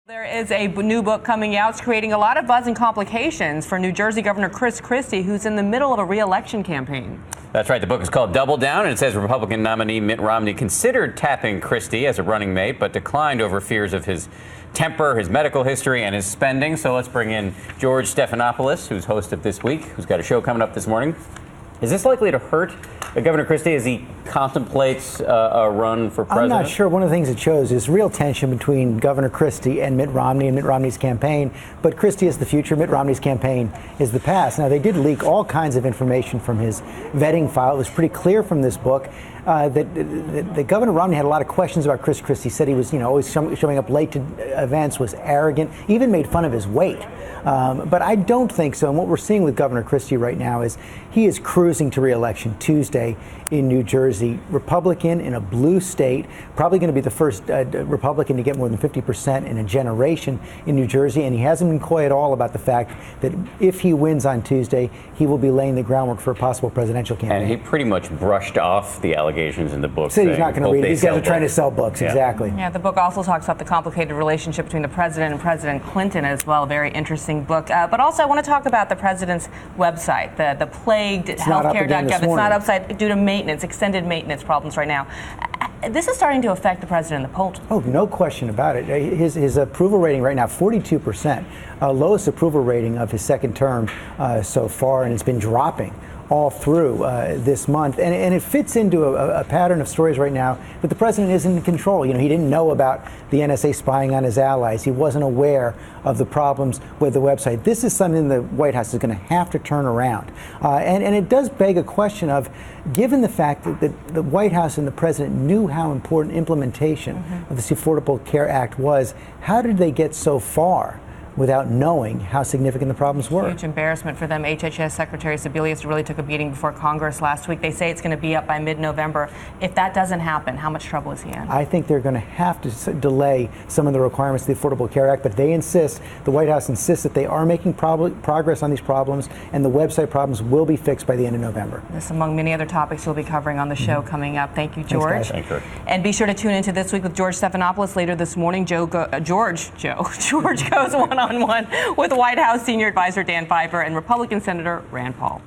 There is a new book coming out. It's creating a lot of buzz and complications for New Jersey Governor Christie, who's in the middle of a re-election campaign. That's right. The book is called Double Down, and it says Republican nominee Mitt Romney considered tapping Christie as a running mate, but declined over fears of his temper, his medical history, and his spending. So let's bring in George Stephanopoulos, who's host of This Week, who's got a show coming up this morning. Is this likely to hurt Governor Christie as he contemplates a run for president? I'm not sure. One of the things it shows is real tension between Governor Christie and Mitt Romney's campaign. But Christie is the future. Mitt Romney's campaign is the past. Now, they did leak all kinds of information from his vetting file. It was pretty clear from this book that Governor Romney had a lot of questions about Christie. Said he was, always showing up late to events, was arrogant, even made fun of his weight. But I don't think so. And what we're seeing with Governor Christie right now is he is cruising to re-election Tuesday in New Jersey. Republican in a blue state, probably going to be the first Republican to get more than 50% in a generation in New Jersey. And he hasn't been coy at all about the fact that if he wins on Tuesday, he will be laying the groundwork for a possible presidential campaign. And he pretty much brushed off the allegations in the book. Said he's not going to read it. These guys are trying to sell books. Yeah. Exactly. Yeah, the book also talks about the complicated relationship between the president and President Clinton as well. A very interesting book. But also, I want to talk about the president's website, the plagued healthcare.gov. It's not upside due to maintenance, extended maintenance problems right now. This is starting to affect the president in the polls. Oh, no question about it. His approval rating right now, 42%, lowest approval rating of his second term so far, and it's been dropping all through this month. And it fits into a pattern of stories right now that the president isn't in control. He didn't know about the NSA spying on his allies. He wasn't aware of the problems with the website. This is something the White House is going to have to turn around. And it does beg a question of, given the fact that the White House and the president knew how important implementation of this Affordable Care Act was, how did they get so far without knowing how significant the problems were? Huge embarrassment for them. HHS Secretary Sebelius really took a beating before Congress last week. They say it's going to be up by mid-November. If that doesn't happen, how much trouble is he in? I think they're going to have to delay some of the requirements of the Affordable Care Act, but they insist, the White House insists that they are making progress on these problems, and the website problems will be fixed by the end of November. This among many other topics we'll be covering on the show coming up. Thank you, George. Thanks, George. And be sure to tune into This Week with George Stephanopoulos later this morning. George goes one-on-one with White House Senior Advisor Dan Pfeiffer and Republican Senator Rand Paul.